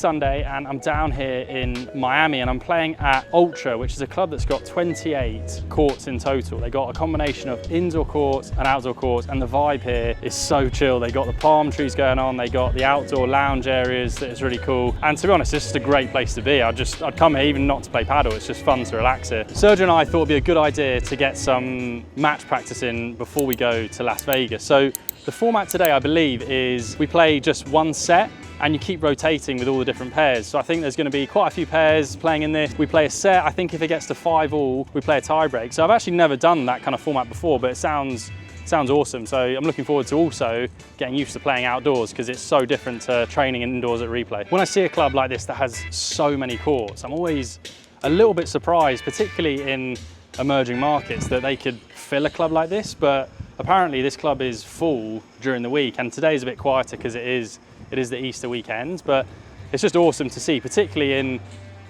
Sunday and I'm down here in Miami and I'm playing at Ultra, which is a club that's got 28 courts in total. They got a combination of indoor courts and outdoor courts, and the vibe here is so chill. They got the palm trees going on, they got the outdoor lounge areas that is really cool. And to be honest, it's just a great place to be. I'd come here even not to play paddle, it's just fun to relax here. Sergio and I thought it'd be a good idea to get some match practice in before we go to Las Vegas. So the format today, I believe, is we play just one set and you keep rotating with all the different pairs. So I think there's going to be quite a few pairs playing in this. We play a set. I think if it gets to 5-all, we play a tie break. So I've actually never done that kind of format before, but it sounds awesome. So I'm looking forward to also getting used to playing outdoors because it's so different to training indoors at Replay. When I see a club like this that has so many courts, I'm always a little bit surprised, particularly in emerging markets, that they could fill a club like this. But apparently this club is full during the week, and today's a bit quieter because it is the Easter weekend, but it's just awesome to see, particularly in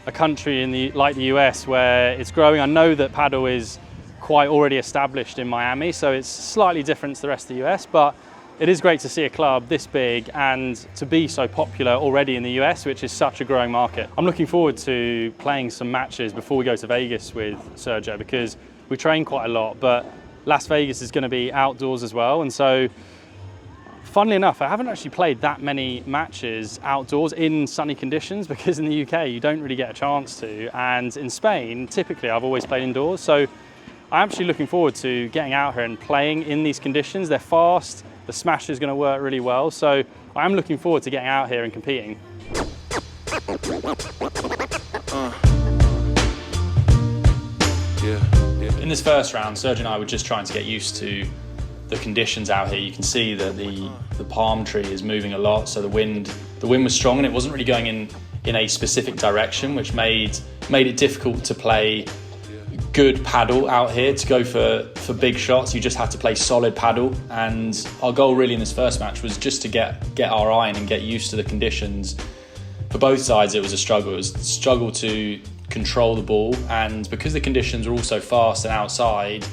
a country like the US where it's growing. I know that paddle is quite already established in Miami, so it's slightly different to the rest of the US, but it is great to see a club this big and to be so popular already in the US, which is such a growing market. I'm looking forward to playing some matches before we go to Vegas with Sergio because we train quite a lot, but Las Vegas is going to be outdoors as well, and so funnily enough, I haven't actually played that many matches outdoors in sunny conditions because in the UK you don't really get a chance to, and in Spain typically I've always played indoors, so I'm actually looking forward to getting out here and playing in these conditions. They're fast, the smash is going to work really well, so I'm looking forward to getting out here and competing. In this first round, Sergio and I were just trying to get used to the conditions out here. You can see that the palm tree is moving a lot, so the wind was strong and it wasn't really going in a specific direction, which made it difficult to play good paddle out here. To go for big shots, you just had to play solid paddle, and our goal really in this first match was just to get our eye in and get used to the conditions. For both sides it was a struggle. It was a struggle to control the ball, and because the conditions were all so fast and outside,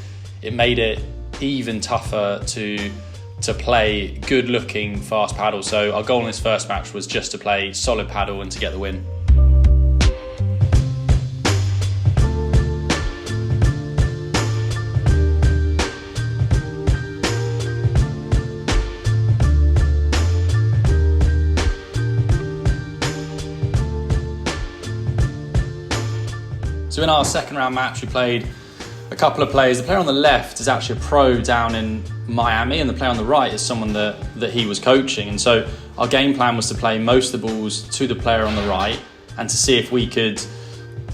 it made it even tougher to play good looking fast paddle. So our goal in this first match was just to play solid paddle and to get the win. So in our second round match we played a couple of players. The player on the left is actually a pro down in Miami, and the player on the right is someone that he was coaching. And so our game plan was to play most of the balls to the player on the right and to see if we could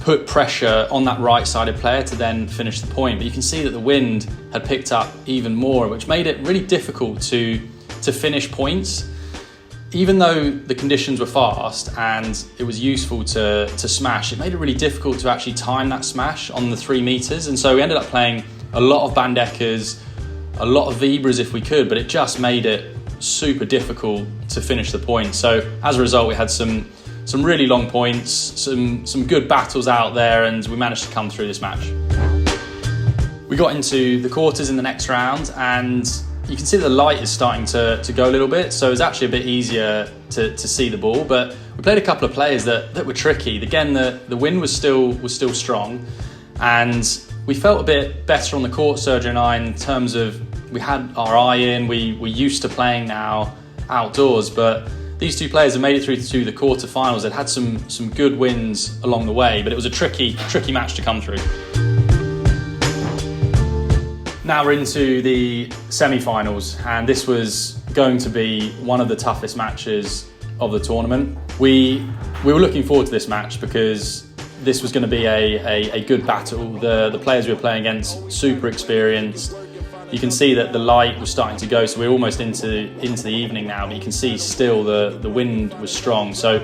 put pressure on that right-sided player to then finish the point. But you can see that the wind had picked up even more, which made it really difficult to finish points. Even though the conditions were fast and it was useful to smash, it made it really difficult to actually time that smash on the 3 meters. And so we ended up playing a lot of Bandecas, a lot of Vibras if we could, but it just made it super difficult to finish the point. So as a result, we had some really long points, some good battles out there, and we managed to come through this match. We got into the quarters in the next round, and you can see the light is starting to go a little bit, so it's actually a bit easier to see the ball. But we played a couple of players that were tricky. Again, the wind was still strong, and we felt a bit better on the court, Sergio and I, in terms of we had our eye in, we're used to playing now outdoors. But these two players have made it through to the quarterfinals. They'd had some good wins along the way, but it was a tricky match to come through. Now we're into the semi-finals, and this was going to be one of the toughest matches of the tournament. We were looking forward to this match because this was going to be a good battle. The players we were playing against, super experienced. You can see that the light was starting to go, so we're almost into the evening now, but you can see still the wind was strong. So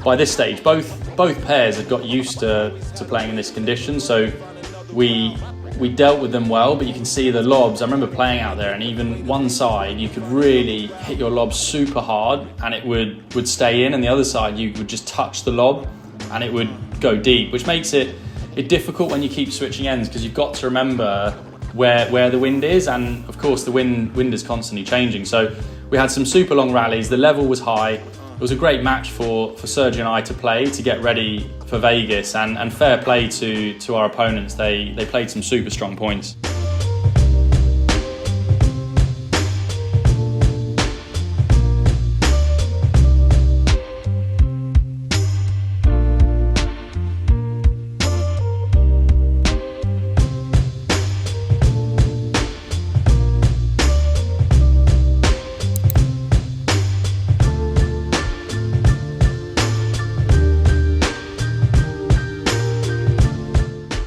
by this stage, both pairs had got used to playing in this condition, so we dealt with them well. But you can see the lobs. I remember playing out there, and even one side you could really hit your lob super hard and it would stay in, and the other side you would just touch the lob and it would go deep, which makes it difficult when you keep switching ends, because you've got to remember where the wind is, and of course the wind is constantly changing. So we had some super long rallies, the level was high, It was a great match for Sergio and I to play, to get ready for Vegas, and fair play to our opponents. They played some super strong points.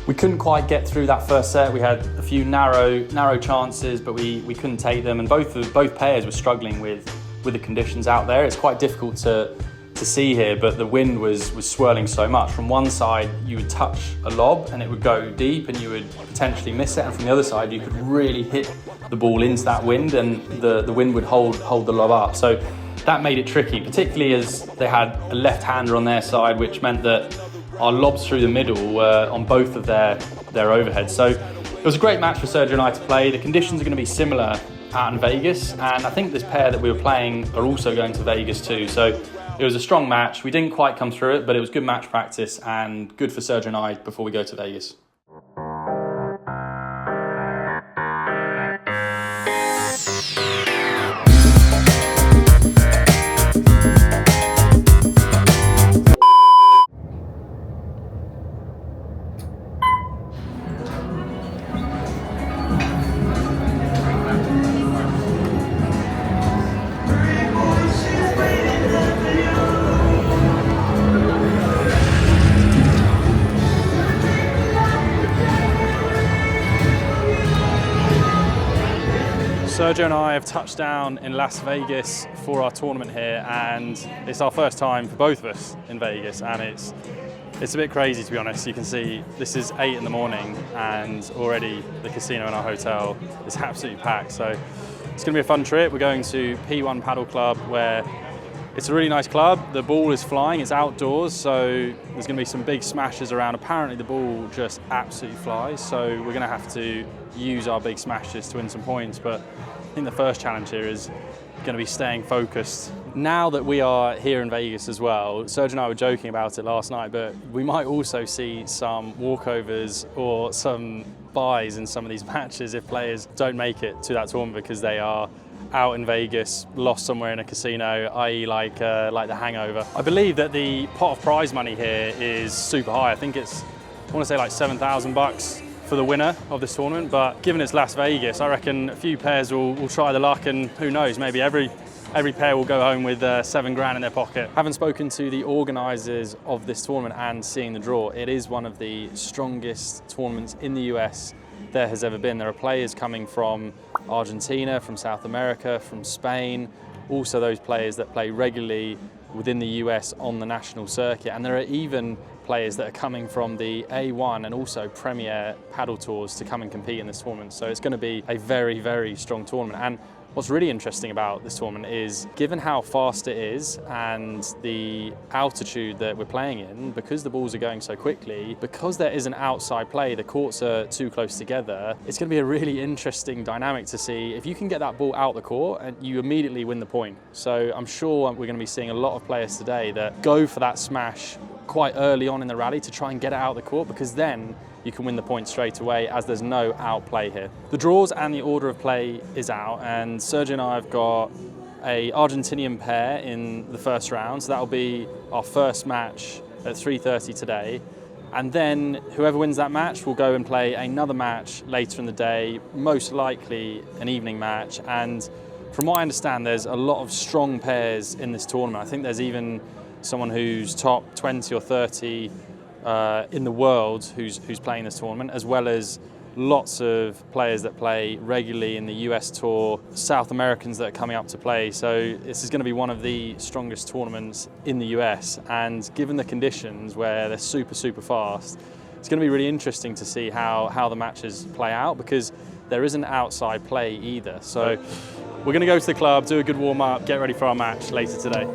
We couldn't quite get through that first set. We had a few narrow chances, but we couldn't take them. And both pairs were struggling with the conditions out there. It's quite difficult to see here, but the wind was swirling so much. From one side, you would touch a lob and it would go deep and you would potentially miss it. And from the other side, you could really hit the ball into that wind and the wind would hold the lob up. So that made it tricky, particularly as they had a left-hander on their side, which meant that our lobs through the middle were on both of their overheads. So it was a great match for Sergio and I to play. The conditions are going to be similar out in Vegas, and I think this pair that we were playing are also going to Vegas too. So it was a strong match. We didn't quite come through it, but it was good match practice and good for Sergio and I before we go to Vegas. Sergio and I have touched down in Las Vegas for our tournament here, and it's our first time for both of us in Vegas, and it's a bit crazy, to be honest. You can see this is 8 in the morning and already the casino in our hotel is absolutely packed. So it's going to be a fun trip. We're going to P1 Padel Club, where it's a really nice club. The ball is flying, it's outdoors, so there's going to be some big smashes around. Apparently the ball just absolutely flies, so we're going to have to use our big smashes to win some points. But I think the first challenge here is going to be staying focused. Now that we are here in Vegas as well, Sergio and I were joking about it last night, but we might also see some walkovers or some buys in some of these matches if players don't make it to that tournament because they are out in Vegas, lost somewhere in a casino, i.e. like the hangover. I believe that the pot of prize money here is super high. I think it's, I want to say like $7,000 for the winner of this tournament, but given it's Las Vegas, I reckon a few pairs will try the luck, and who knows, maybe every pair will go home with $7,000 in their pocket. Having spoken to the organisers of this tournament and seeing the draw, it is one of the strongest tournaments in the US there has ever been. There are players coming from Argentina, from South America, from Spain, also those players that play regularly within the US on the national circuit, and there are even players that are coming from the A1 and also Premier Padel Tours to come and compete in this tournament. So it's going to be a very, very strong tournament. And what's really interesting about this tournament is, given how fast it is and the altitude that we're playing in, because the balls are going so quickly, because there isn't outside play, the courts are too close together, it's going to be a really interesting dynamic to see if you can get that ball out the court and you immediately win the point. So I'm sure we're going to be seeing a lot of players today that go for that smash quite early on in the rally to try and get it out of the court, because then you can win the point straight away, as there's no outplay here. The draws and the order of play is out, and Sergio and I have got a Argentinian pair in the first round, so that'll be our first match at 3:30 today. And then whoever wins that match will go and play another match later in the day, most likely an evening match. And from what I understand, there's a lot of strong pairs in this tournament. I think there's even someone who's top 20 or 30 in the world who's playing this tournament, as well as lots of players that play regularly in the US Tour, South Americans that are coming up to play. So this is going to be one of the strongest tournaments in the US, and given the conditions where they're super, super fast, it's going to be really interesting to see how the matches play out, because there isn't outside play either. So we're going to go to the club, do a good warm-up, get ready for our match later today.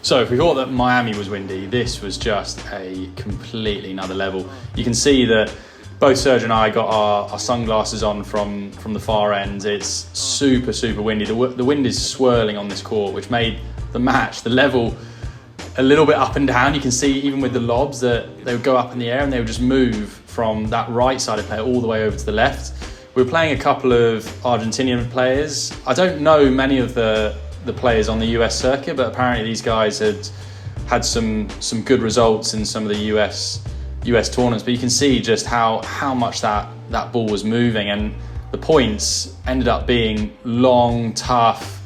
So if we thought that Miami was windy, this was just a completely another level. You can see that both Serge and I got our sunglasses on from the far end. It's super, super windy. The wind is swirling on this court, which made the match, the level, a little bit up and down. You can see even with the lobs that they would go up in the air and they would just move from that right side of play all the way over to the left. We were playing a couple of Argentinian players. I don't know many of the players on the US circuit, but apparently these guys had some good results in some of the US tournaments. But you can see just how much that ball was moving, and the points ended up being long, tough,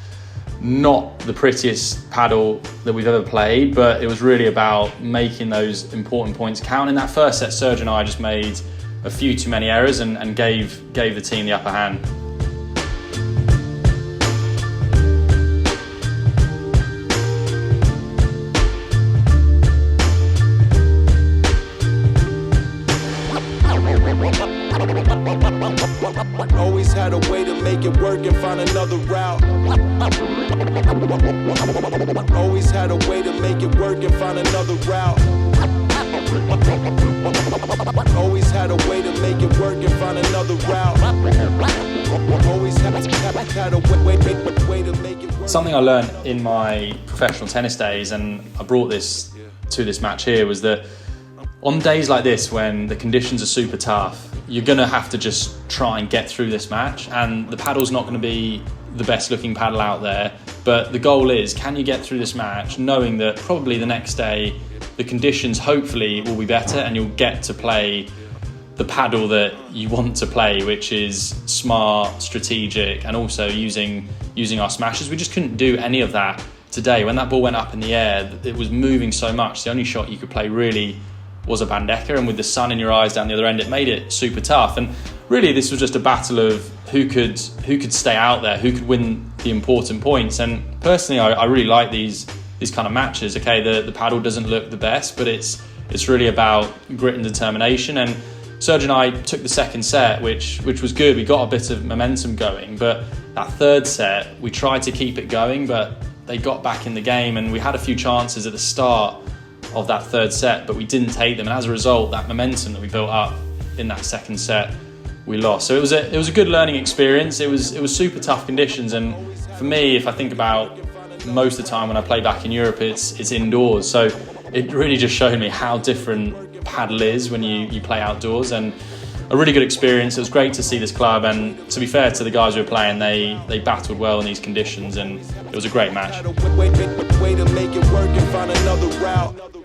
not the prettiest paddle that we've ever played, but it was really about making those important points count. In that first set, Serge and I just made a few too many errors and gave the team the upper hand. Always had a way to make it work and find another route. Always had a way to make it work and find another route. Always had a way to make it work and find another route. Always had a way to make it work. Something I learned in my professional tennis days, and I brought this to this match here, was that on days like this when the conditions are super tough, you're going to have to just try and get through this match, and the paddle's not going to be the best looking paddle out there, but the goal is, can you get through this match knowing that probably the next day the conditions hopefully will be better and you'll get to play the paddle that you want to play, which is smart, strategic, and also using our smashes. We just couldn't do any of that today. When that ball went up in the air, it was moving so much. The only shot you could play really was a bandeja, and with the sun in your eyes down the other end, it made it super tough. And really, this was just a battle of who could stay out there, who could win the important points. And personally, I really like these kind of matches. Okay, the paddle doesn't look the best, but it's really about grit and determination. And Serge and I took the second set, which was good. We got a bit of momentum going, but that third set, we tried to keep it going, but they got back in the game, and we had a few chances at the start of that third set, but we didn't take them, and as a result, that momentum that we built up in that second set, we lost. So it was a good learning experience. It was super tough conditions, and for me, if I think about most of the time when I play back in Europe, it's indoors. So it really just showed me how different paddle is when you play outdoors, and a really good experience. It was great to see this club, and to be fair to the guys who were playing, they battled well in these conditions, and it was a great match. Way to make it work and find another route.